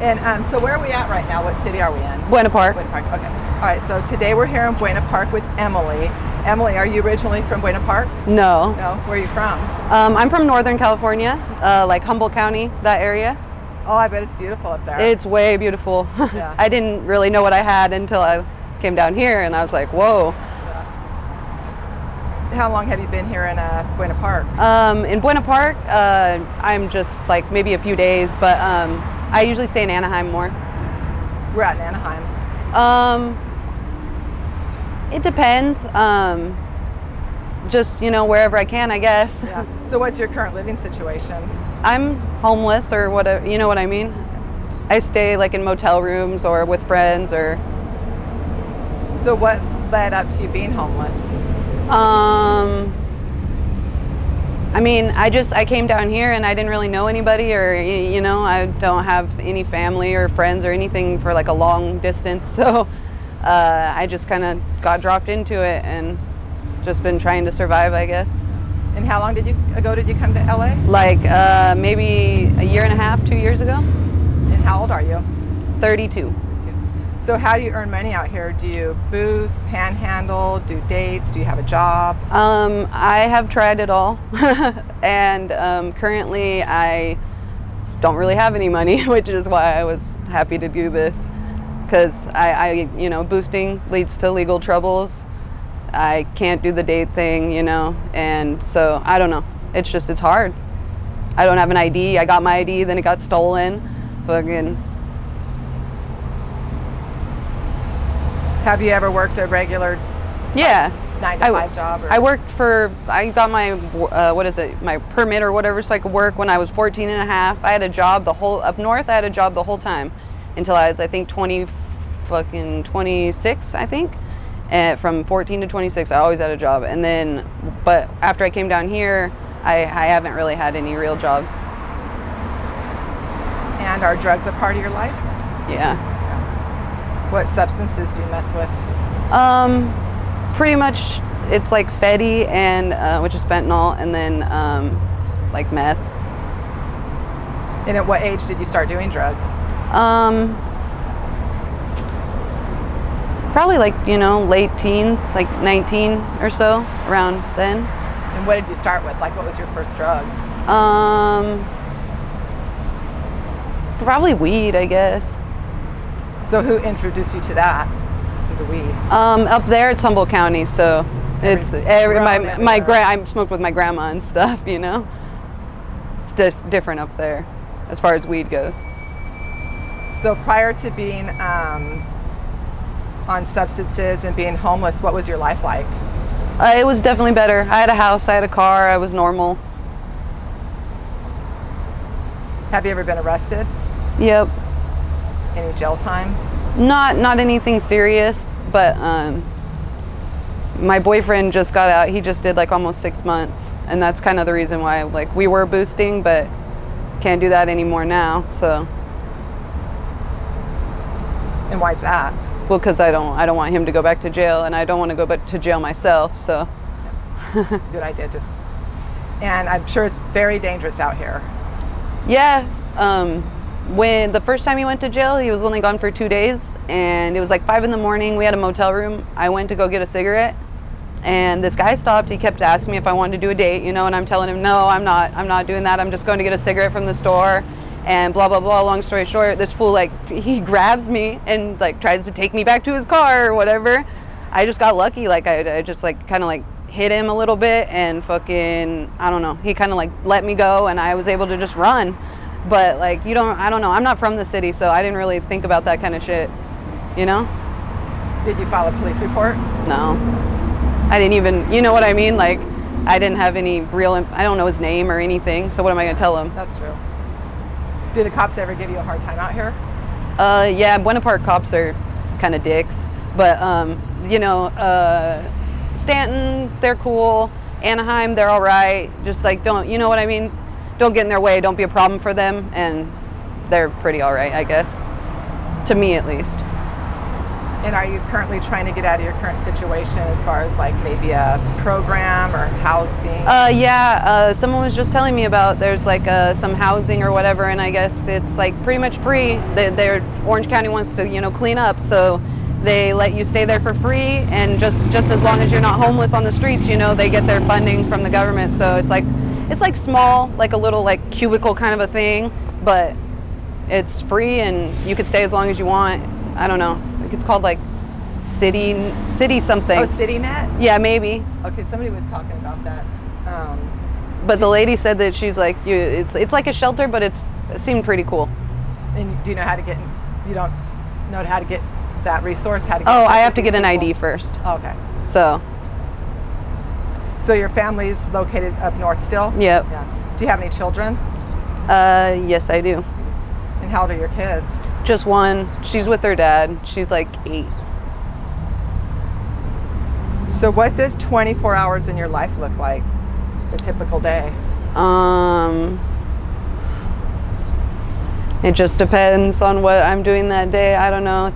And so where are we at right now? What city are we in? Buena Park. Buena Park, okay. All right, so today we're here in Buena Park with Emily. Emily, are you originally from Buena Park? No. No? Where are you from? I'm from Northern California, like Humboldt County, that area. Oh, I bet it's beautiful up there. It's way beautiful. Yeah. I didn't really know what I had until I came down here, and I was like, whoa. How long have you been here in Buena Park? In Buena Park, I'm just like maybe a few days, but I usually stay in Anaheim more. We're at in Anaheim. It depends. Just, wherever I can, I guess. Yeah. So what's your current living situation? I'm homeless or whatever, you know what I mean? I stay like in motel rooms or with friends or... So what led up to you being homeless? I came down here and I didn't really know anybody or, I don't have any family or friends or anything for like a long distance. So I just kind of got dropped into it and just been trying to survive, I guess. And how long ago did you come to LA? Like maybe a year and a half, 2 years ago. And how old are you? 32. So how do you earn money out here? Do you booze, panhandle, do dates? Do you have a job? I have tried it all. And currently I don't really have any money, which is why I was happy to do this. Because boosting leads to legal troubles. I can't do the date thing, and so I don't know. It's hard. I don't have an ID. I got my ID, then it got stolen. Fucking. Have you ever worked a regular 9 to 5 job? Or? I got my, my permit or whatever so I could work when I was 14 and a half. I had a job up north, I had a job the whole time until I was, I think, 26, I think. And from 14 to 26, I always had a job. And then, but after I came down here, I haven't really had any real jobs. And are drugs a part of your life? Yeah. What substances do you mess with? Pretty much it's like Fetty and which is fentanyl, and then like meth. And at what age did you start doing drugs? Probably like, late teens, like 19 or so, around then. And what did you start with? Like, what was your first drug? Probably weed, I guess. So who introduced you to that, into weed? Up there it's Humboldt County, so I smoked with my grandma and stuff, It's different up there as far as weed goes. So prior to being on substances and being homeless, what was your life like? It was definitely better. I had a house, I had a car, I was normal. Have you ever been arrested? Yep. Any jail time? Not anything serious, but my boyfriend just got out. He just did like almost 6 months, and that's kind of the reason why like we were boosting, but can't do that anymore now. So. And why is that? Well, because I don't want him to go back to jail, and I don't want to go back to jail myself. So. Good idea. And I'm sure it's very dangerous out here. Yeah. When the first time he went to jail, he was only gone for 2 days, and it was like 5 a.m. We had a motel room. I went to go get a cigarette, and this guy stopped. He kept asking me if I wanted to do a date, and I'm telling him, no, I'm not doing that. I'm just going to get a cigarette from the store, and blah, blah, blah. Long story short, this fool, he grabs me and tries to take me back to his car or whatever. I just got lucky. I just kind of hit him a little bit, and fucking, I don't know. He kind of let me go, and I was able to just run. But I don't know. I'm not from the city, so I didn't really think about that kind of shit, Did you file a police report? No. I didn't even, you know what I mean? I didn't have any I don't know his name or anything, so what am I going to tell him? That's true. Do the cops ever give you a hard time out here? Yeah, Buena Park cops are kind of dicks. But, Stanton, they're cool. Anaheim, they're all right. Just don't, you know what I mean? Don't get in their way, don't be a problem for them, and they're pretty all right, I guess. To me, at least. And are you currently trying to get out of your current situation as far as like maybe a program or housing? Someone was just telling me about there's like some housing or whatever, and I guess it's like pretty much free. Orange County wants to, clean up, so they let you stay there for free, and just as long as you're not homeless on the streets, they get their funding from the government. So it's like small, like a little like cubicle kind of a thing, but it's free and you could stay as long as you want. I don't know. It's called like city something. Oh, CityNet? Yeah, maybe. Okay, somebody was talking about that. But the lady said that she's like, it's like a shelter, but it seemed pretty cool. And do you know how to get? You don't know how to get that resource? How to? Oh, I have to get an ID first. Okay. So your family's located up north still? Yep. Yeah. Do you have any children? Yes, I do. And how old are your kids? Just one. She's with her dad. She's like 8. So what does 24 hours in your life look like? A typical day? It just depends on what I'm doing that day. I don't know.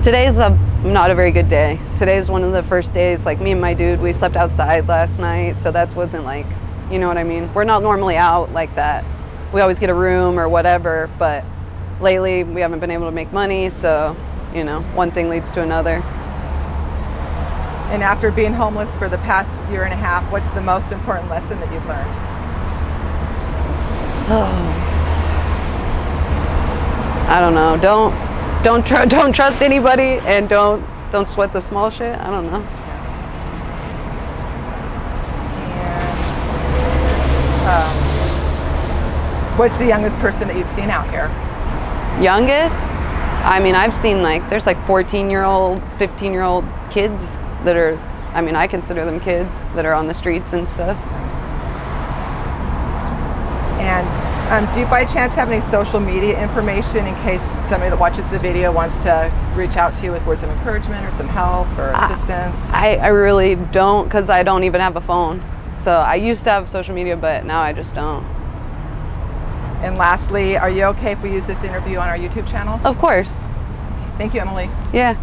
Today's not a very good day. Today's one of the first days, like me and my dude, we slept outside last night, so that wasn't like, you know what I mean? We're not normally out like that. We always get a room or whatever, but lately we haven't been able to make money, so, one thing leads to another. And after being homeless for the past year and a half, what's the most important lesson that you've learned? I don't know. Don't trust anybody, and don't sweat the small shit. I don't know. And what's the youngest person that you've seen out here? Youngest? I mean, I've seen there's like 14-year-old, 15-year-old kids that are, I consider them kids that are on the streets and stuff. And do you by chance have any social media information in case somebody that watches the video wants to reach out to you with words of encouragement or some help or assistance? I really don't, because I don't even have a phone. So I used to have social media, but now I just don't. And lastly, are you okay if we use this interview on our YouTube channel? Of course. Thank you, Emily. Yeah.